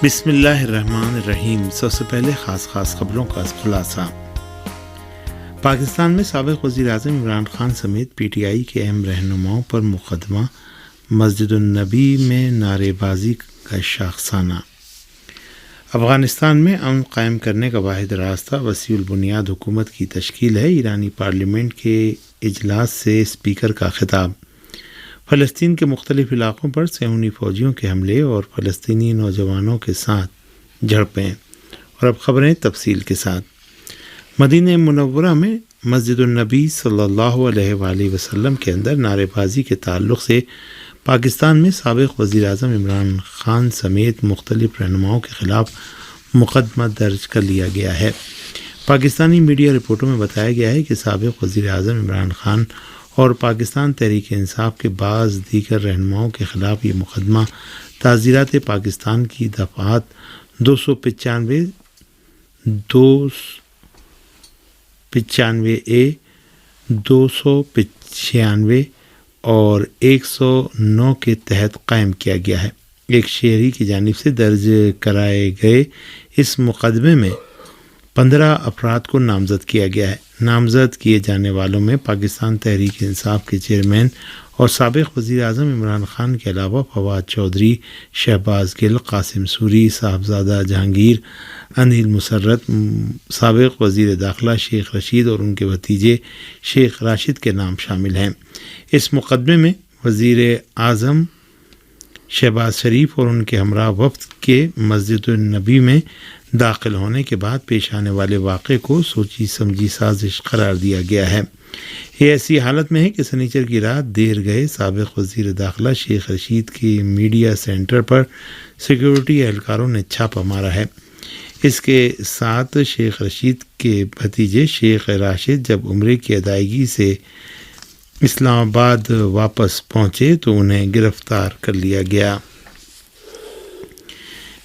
بسم اللہ الرحمن الرحیم۔ سب سے پہلے خاص خبروں کا خلاصہ۔ پاکستان میں سابق وزیر اعظم عمران خان سمیت پی ٹی آئی کے اہم رہنماؤں پر مقدمہ، مسجد النبی میں نعرے بازی کا شاخسانہ۔ افغانستان میں امن قائم کرنے کا واحد راستہ وسیع البنیاد حکومت کی تشکیل ہے۔ ایرانی پارلیمنٹ کے اجلاس سے اسپیکر کا خطاب۔ فلسطین کے مختلف علاقوں پر صہیونی فوجیوں کے حملے اور فلسطینی نوجوانوں کے ساتھ جھڑپیں۔ اور اب خبریں تفصیل کے ساتھ۔ مدینہ منورہ میں مسجد النبی صلی اللہ علیہ وآلہ وسلم کے اندر نعرے بازی کے تعلق سے پاکستان میں سابق وزیر اعظم عمران خان سمیت مختلف رہنماؤں کے خلاف مقدمہ درج کر لیا گیا ہے۔ پاکستانی میڈیا رپورٹوں میں بتایا گیا ہے کہ سابق وزیر اعظم عمران خان اور پاکستان تحریک انصاف کے بعض دیگر رہنماؤں کے خلاف یہ مقدمہ تعزیرات پاکستان کی دفعات 295 295A 296 اور 109 کے تحت قائم کیا گیا ہے۔ ایک شہری کی جانب سے درج کرائے گئے اس مقدمے میں 15 افراد کو نامزد کیا گیا ہے۔ نامزد کیے جانے والوں میں پاکستان تحریک انصاف کے چیئرمین اور سابق وزیر اعظم عمران خان کے علاوہ فواد چودھری، شہباز گل، قاسم سوری، صاحبزادہ جہانگیر، انیل مسرت، سابق وزیر داخلہ شیخ رشید اور ان کے بھتیجے شیخ راشد کے نام شامل ہیں۔ اس مقدمے میں وزیر اعظم شہباز شریف اور ان کے ہمراہ وفد کے مسجد النبی میں داخل ہونے کے بعد پیش آنے والے واقعے کو سوچی سمجھی سازش قرار دیا گیا ہے۔ یہ ایسی حالت میں ہے کہ سنیچر کی رات دیر گئے سابق وزیر داخلہ شیخ رشید کے میڈیا سینٹر پر سیکیورٹی اہلکاروں نے چھاپا مارا ہے۔ اس کے ساتھ شیخ رشید کے بھتیجے شیخ راشد جب عمرے کی ادائیگی سے اسلام آباد واپس پہنچے تو انہیں گرفتار کر لیا گیا۔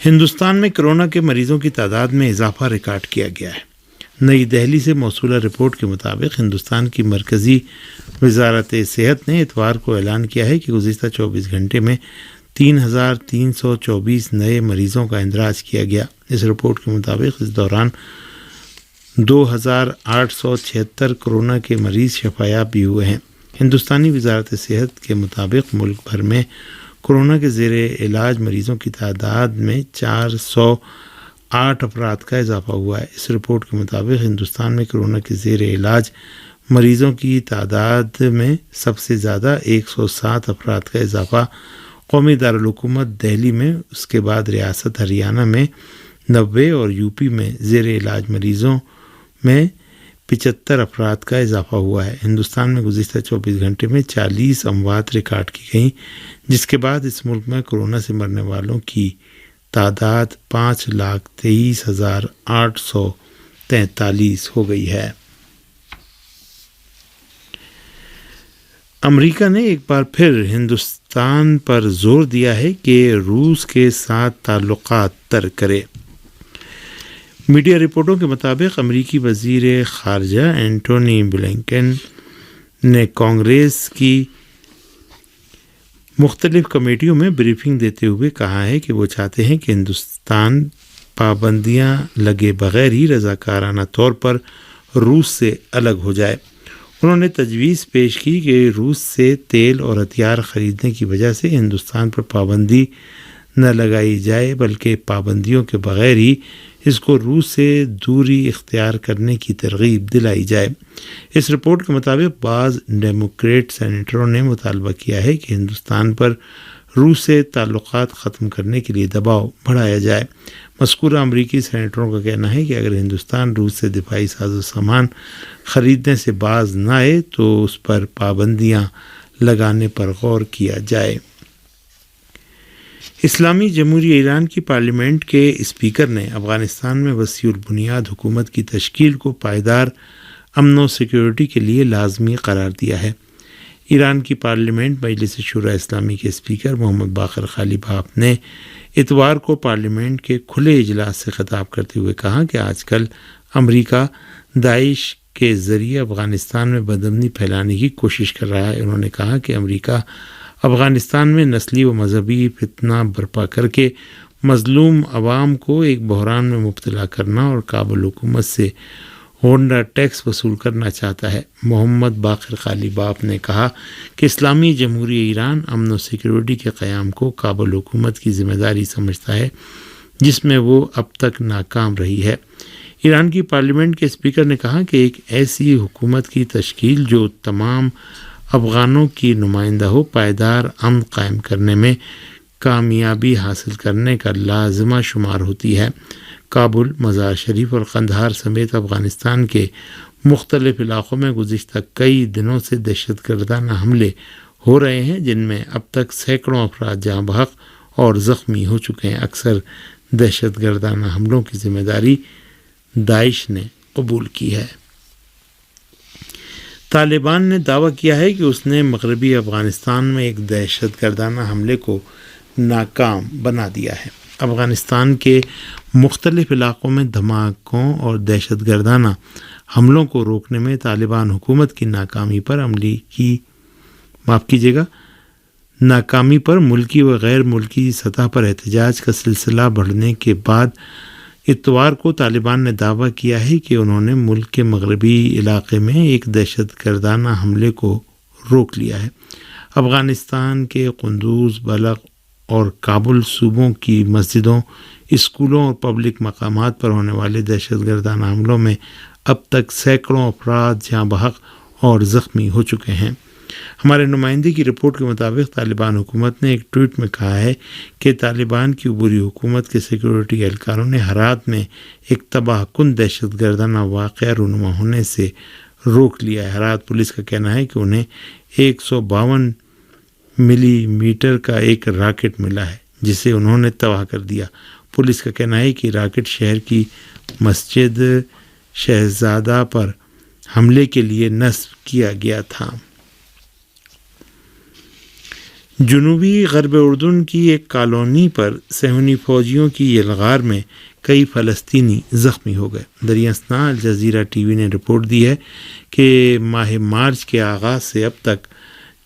ہندوستان میں کرونا کے مریضوں کی تعداد میں اضافہ ریکارڈ کیا گیا ہے۔ نئی دہلی سے موصولہ رپورٹ کے مطابق ہندوستان کی مرکزی وزارت صحت نے اتوار کو اعلان کیا ہے کہ گزشتہ 24 گھنٹے میں 3,324 نئے مریضوں کا اندراج کیا گیا۔ اس رپورٹ کے مطابق اس دوران 2,876 کورونا کے مریض شفایاب بھی ہوئے ہیں۔ ہندوستانی وزارت صحت کے مطابق ملک بھر میں کورونا کے زیر علاج مریضوں کی تعداد میں 408 افراد کا اضافہ ہوا ہے۔ اس رپورٹ کے مطابق ہندوستان میں کورونا کے زیر علاج مریضوں کی تعداد میں سب سے زیادہ 107 افراد کا اضافہ قومی دارالحکومت دہلی میں، اس کے بعد ریاست ہریانہ میں 90 اور یو پی میں زیر علاج مریضوں میں 75 افراد کا اضافہ ہوا ہے۔ ہندوستان میں گزشتہ 24 گھنٹے میں 40 اموات ریکارڈ کی گئیں، جس کے بعد اس ملک میں کورونا سے مرنے والوں کی تعداد 5,23,843 ہو گئی ہے۔ امریکہ نے ایک بار پھر ہندوستان پر زور دیا ہے کہ روس کے ساتھ تعلقات ترک کرے۔ میڈیا رپورٹوں کے مطابق امریکی وزیر خارجہ اینٹونی بلنکن نے کانگریس کی مختلف کمیٹیوں میں بریفنگ دیتے ہوئے کہا ہے کہ وہ چاہتے ہیں کہ ہندوستان پابندیاں لگے بغیر ہی رضاکارانہ طور پر روس سے الگ ہو جائے۔ انہوں نے تجویز پیش کی کہ روس سے تیل اور ہتھیار خریدنے کی وجہ سے ہندوستان پر پابندی نہ لگائی جائے، بلکہ پابندیوں کے بغیر ہی اس کو روس سے دوری اختیار کرنے کی ترغیب دلائی جائے۔ اس رپورٹ کے مطابق بعض ڈیموکریٹ سینیٹروں نے مطالبہ کیا ہے کہ ہندوستان پر روس سے تعلقات ختم کرنے کے لیے دباؤ بڑھایا جائے۔ مذکورہ امریکی سینیٹروں کا کہنا ہے کہ اگر ہندوستان روس سے دفاعی ساز و سامان خریدنے سے باز نہ آئے تو اس پر پابندیاں لگانے پر غور کیا جائے۔ اسلامی جمہوریہ ایران کی پارلیمنٹ کے اسپیکر نے افغانستان میں وسیع البنیاد حکومت کی تشکیل کو پائیدار امن و سیکیورٹی کے لیے لازمی قرار دیا ہے۔ ایران کی پارلیمنٹ مجلس شورا اسلامی کے اسپیکر محمد باقر غالیباف نے اتوار کو پارلیمنٹ کے کھلے اجلاس سے خطاب کرتے ہوئے کہا کہ آج کل امریکہ داعش کے ذریعے افغانستان میں بدامنی پھیلانے کی کوشش کر رہا ہے۔ انہوں نے کہا کہ امریکہ افغانستان میں نسلی و مذہبی فتنہ برپا کر کے مظلوم عوام کو ایک بحران میں مبتلا کرنا اور کابل حکومت سے ہونڈا ٹیکس وصول کرنا چاہتا ہے۔ محمد باقر قالیباف نے کہا کہ اسلامی جمہوریہ ایران امن و سیکورٹی کے قیام کو کابل حکومت کی ذمہ داری سمجھتا ہے، جس میں وہ اب تک ناکام رہی ہے۔ ایران کی پارلیمنٹ کے اسپیکر نے کہا کہ ایک ایسی حکومت کی تشکیل جو تمام افغانوں کی نمائندہ ہو، پائیدار امن قائم کرنے میں کامیابی حاصل کرنے کا لازمہ شمار ہوتی ہے۔ کابل، مزار شریف اور قندھار سمیت افغانستان کے مختلف علاقوں میں گزشتہ کئی دنوں سے دہشت گردانہ حملے ہو رہے ہیں، جن میں اب تک سینکڑوں افراد جاں بحق اور زخمی ہو چکے ہیں۔ اکثر دہشت گردانہ حملوں کی ذمہ داری داعش نے قبول کی ہے۔ طالبان نے دعویٰ کیا ہے کہ اس نے مغربی افغانستان میں ایک دہشت گردانہ حملے کو ناکام بنا دیا ہے۔ افغانستان کے مختلف علاقوں میں دھماکوں اور دہشت گردانہ حملوں کو روکنے میں طالبان حکومت کی ناکامی پر ملکی و غیر ملکی سطح پر احتجاج کا سلسلہ بڑھنے کے بعد اتوار کو طالبان نے دعویٰ کیا ہے کہ انہوں نے ملک کے مغربی علاقے میں ایک دہشت گردانہ حملے کو روک لیا ہے۔ افغانستان کے قندوز، بلخ اور کابل صوبوں کی مسجدوں، اسکولوں اور پبلک مقامات پر ہونے والے دہشت گردانہ حملوں میں اب تک سینکڑوں افراد جاں بحق اور زخمی ہو چکے ہیں۔ ہمارے نمائندے کی رپورٹ کے مطابق طالبان حکومت نے ایک ٹویٹ میں کہا ہے کہ طالبان کی عبوری حکومت کے سیکورٹی اہلکاروں نے ہرات میں ایک تباہ کن دہشت گردانہ واقعہ رونما ہونے سے روک لیا ہے۔ ہرات پولیس کا کہنا ہے کہ انہیں 152 ملی میٹر کا ایک راکٹ ملا ہے، جسے انہوں نے تباہ کر دیا۔ پولیس کا کہنا ہے کہ راکٹ شہر کی مسجد شہزادہ پر حملے کے لیے نصب کیا گیا تھا۔ جنوبی غرب اردن کی ایک کالونی پر صہیونی فوجیوں کی یلغار میں کئی فلسطینی زخمی ہو گئے۔ دریائے اثنا الجزیرہ ٹی وی نے رپورٹ دی ہے کہ ماہ مارچ کے آغاز سے اب تک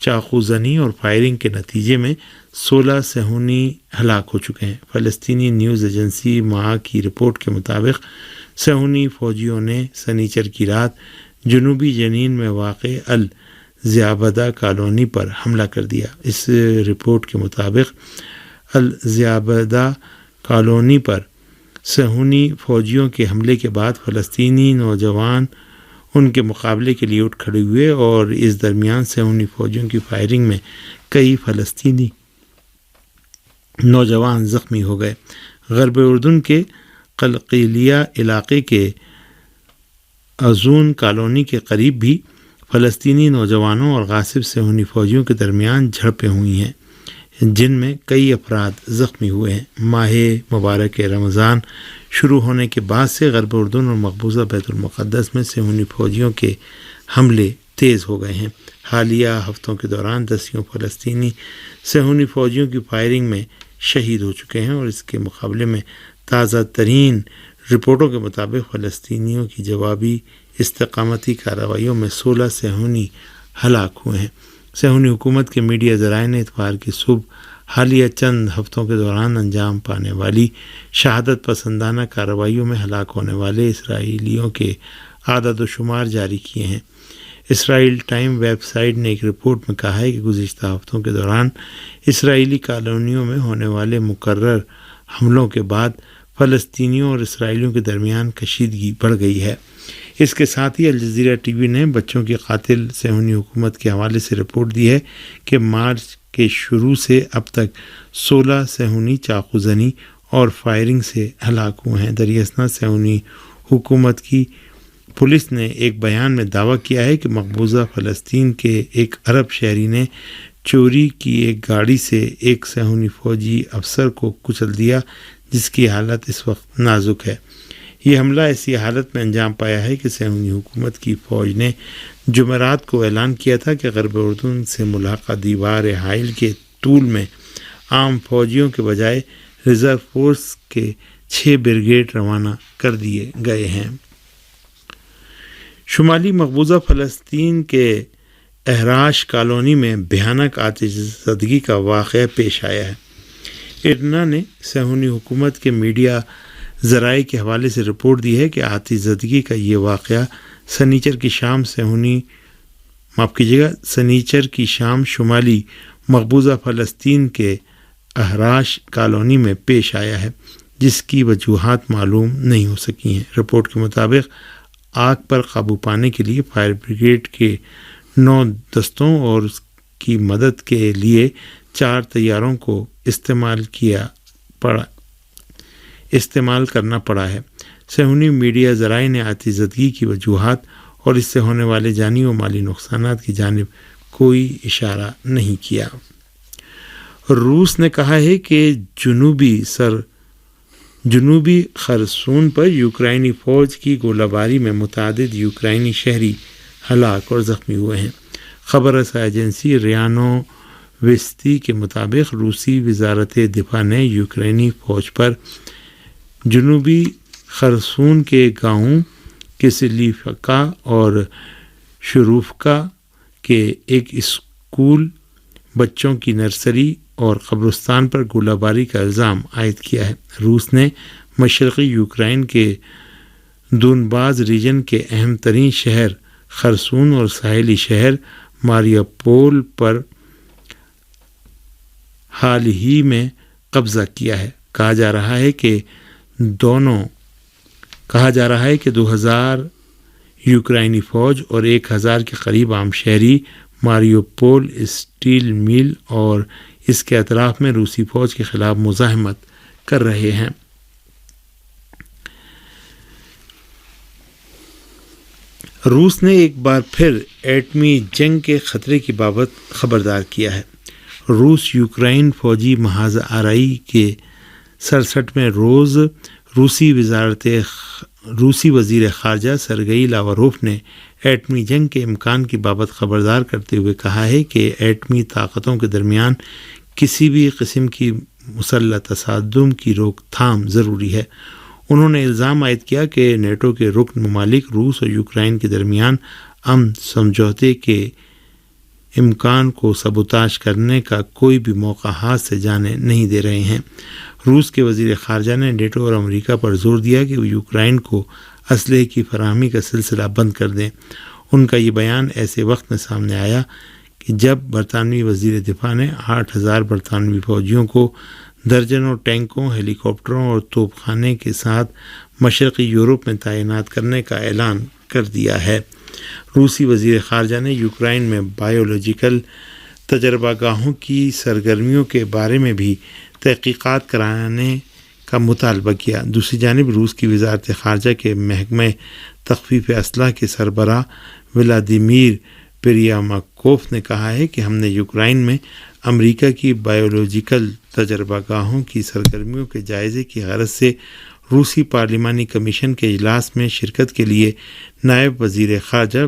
چاقو زنی اور فائرنگ کے نتیجے میں 16 صہیونی ہلاک ہو چکے ہیں۔ فلسطینی نیوز ایجنسی معا کی رپورٹ کے مطابق صہیونی فوجیوں نے سنیچر کی رات جنوبی جنین میں واقع الزیابدہ کالونی پر حملہ کر دیا۔ اس رپورٹ کے مطابق الزیابدہ کالونی پر صہیونی فوجیوں کے حملے کے بعد فلسطینی نوجوان ان کے مقابلے کے لیے اٹھ کھڑے ہوئے اور اس درمیان صہیونی فوجیوں کی فائرنگ میں کئی فلسطینی نوجوان زخمی ہو گئے۔ غرب اردن کے قلقیلیہ علاقے کے ازون کالونی کے قریب بھی فلسطینی نوجوانوں اور غاصب صہیونی فوجیوں کے درمیان جھڑپیں ہوئی ہیں، جن میں کئی افراد زخمی ہوئے ہیں۔ ماہ مبارک رمضان شروع ہونے کے بعد سے غرب اردن اور مقبوضہ بیت المقدس میں صہیونی فوجیوں کے حملے تیز ہو گئے ہیں۔ حالیہ ہفتوں کے دوران دسیوں فلسطینی صہیونی فوجیوں کی فائرنگ میں شہید ہو چکے ہیں، اور اس کے مقابلے میں تازہ ترین رپورٹوں کے مطابق فلسطینیوں کی جوابی استقامتی کارروائیوں میں 16 صہیونی ہلاک ہوئے ہیں۔ صہیونی حکومت کے میڈیا ذرائع نے اتوار کی صبح حالیہ چند ہفتوں کے دوران انجام پانے والی شہادت پسندانہ کارروائیوں میں ہلاک ہونے والے اسرائیلیوں کے اعداد و شمار جاری کیے ہیں۔ اسرائیل ٹائم ویب سائٹ نے ایک رپورٹ میں کہا ہے کہ گزشتہ ہفتوں کے دوران اسرائیلی کالونیوں میں ہونے والے مکرر حملوں کے بعد فلسطینیوں اور اسرائیلیوں کے درمیان کشیدگی بڑھ گئی ہے۔ اس کے ساتھ ہی الجزیرہ ٹی وی نے بچوں کی قاتل صہیونی حکومت کے حوالے سے رپورٹ دی ہے کہ مارچ کے شروع سے اب تک 16 صہیونی چاقو زنی اور فائرنگ سے ہلاک ہوئے ہیں۔ دریائے اثنا صہیونی حکومت کی پولیس نے ایک بیان میں دعویٰ کیا ہے کہ مقبوضہ فلسطین کے ایک عرب شہری نے چوری کی ایک گاڑی سے ایک صہیونی فوجی افسر کو کچل دیا، جس کی حالت اس وقت نازک ہے۔ یہ حملہ ایسی حالت میں انجام پایا ہے کہ صہیونی حکومت کی فوج نے جمعرات کو اعلان کیا تھا کہ غرب اردن سے ملحقہ دیوار حائل کے طول میں عام فوجیوں کے بجائے ریزرو فورس کے 6 بریگیڈ روانہ کر دیے گئے ہیں۔ شمالی مقبوضہ فلسطین کے احراش کالونی میں بھیانک آتش زدگی کا واقعہ پیش آیا ہے۔ ارنا نے صہیونی حکومت کے میڈیا ذرائع کے حوالے سے رپورٹ دی ہے کہ آتش زدگی کا یہ واقعہ سنیچر کی شام شمالی مقبوضہ فلسطین کے احراش کالونی میں پیش آیا ہے، جس کی وجوہات معلوم نہیں ہو سکی ہیں۔ رپورٹ کے مطابق آگ پر قابو پانے کے لیے فائر بریگیڈ کے 9 دستوں اور اس کی مدد کے لیے 4 طیاروں کو استعمال کرنا پڑا ہے۔ صہیونی میڈیا ذرائع نے آتش زدگی کی وجوہات اور اس سے ہونے والے جانی و مالی نقصانات کی جانب کوئی اشارہ نہیں کیا۔ روس نے کہا ہے کہ جنوبی خرسون پر یوکرائنی فوج کی گولہ باری میں متعدد یوکرائنی شہری ہلاک اور زخمی ہوئے ہیں۔ خبر رساں ایجنسی ریانو ویستی کے مطابق روسی وزارت دفاع نے یوکرائنی فوج پر جنوبی خرسون کے گاؤں کسلیفکا اور شروفکا کے ایک اسکول، بچوں کی نرسری اور قبرستان پر گولہ باری کا الزام عائد کیا ہے۔ روس نے مشرقی یوکرائن کے دونباس ریجن کے اہم ترین شہر خرسون اور ساحلی شہر ماریوپول پر حال ہی میں قبضہ کیا ہے۔ کہا جا رہا ہے کہ 2000 یوکرائنی فوج اور 1000 کے قریب عام شہری ماریوپول اسٹیل میل اور اس کے اطراف میں روسی فوج کے خلاف مزاحمت کر رہے ہیں۔ روس نے ایک بار پھر ایٹمی جنگ کے خطرے کی بابت خبردار کیا ہے۔ روس یوکرائن فوجی محاذ آرائی کے 67ویں روز روسی وزیر خارجہ سرگئی لاوروف نے ایٹمی جنگ کے امکان کی بابت خبردار کرتے ہوئے کہا ہے کہ ایٹمی طاقتوں کے درمیان کسی بھی قسم کی مسلح تصادم کی روک تھام ضروری ہے۔ انہوں نے الزام عائد کیا کہ نیٹو کے رکن ممالک روس اور یوکرائن کے درمیان امن سمجھوتے کے امکان کو سبوتاژ کرنے کا کوئی بھی موقع ہاتھ سے جانے نہیں دے رہے ہیں۔ روس کے وزیر خارجہ نے نیٹو اور امریکہ پر زور دیا کہ وہ یوکرائن کو اسلحے کی فراہمی کا سلسلہ بند کر دیں۔ ان کا یہ بیان ایسے وقت میں سامنے آیا کہ جب برطانوی وزیر دفاع نے 8000 برطانوی فوجیوں کو درجنوں ٹینکوں، ہیلی کاپٹروں اور توپ خانے کے ساتھ مشرقی یورپ میں تعینات کرنے کا اعلان کر دیا ہے۔ روسی وزیر خارجہ نے یوکرائن میں بایولوجیکل تجربہ گاہوں کی سرگرمیوں کے بارے میں بھی تحقیقات کرانے کا مطالبہ کیا۔ دوسری جانب روس کی وزارت خارجہ کے محکمہ تخفیف اسلحہ کے سربراہ ولادیمیر پریاماکوف نے کہا ہے کہ ہم نے یوکرائن میں امریکہ کی بایولوجیکل تجربہ گاہوں کی سرگرمیوں کے جائزے کی غرض سے روسی پارلیمانی کمیشن کے اجلاس میں شرکت کے لیے نائب وزیر خارجہ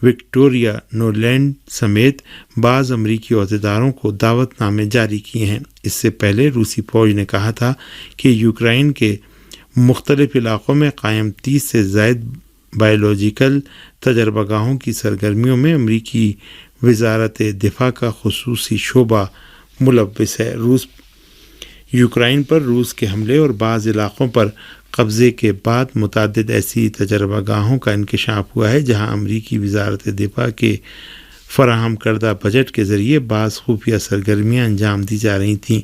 وکٹوریا نولینڈ سمیت بعض امریکی عہدیداروں کو دعوت نامے جاری کیے ہیں۔ اس سے پہلے روسی فوج نے کہا تھا کہ یوکرائن کے مختلف علاقوں میں قائم 30 سے زائد بایولوجیکل تجربہ گاہوں کی سرگرمیوں میں امریکی وزارت دفاع کا خصوصی شعبہ ملوث ہے۔ یوکرائن پر روس کے حملے اور بعض علاقوں پر قبضے کے بعد متعدد ایسی تجربہ گاہوں کا انکشاف ہوا ہے جہاں امریکی وزارت دفاع کے فراہم کردہ بجٹ کے ذریعے بعض خفیہ سرگرمیاں انجام دی جا رہی تھیں۔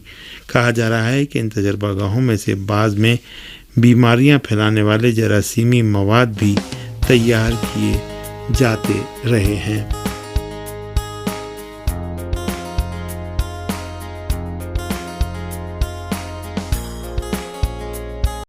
کہا جا رہا ہے کہ ان تجربہ گاہوں میں سے بعض میں بیماریاں پھیلانے والے جراثیمی مواد بھی تیار کیے جاتے رہے ہیں۔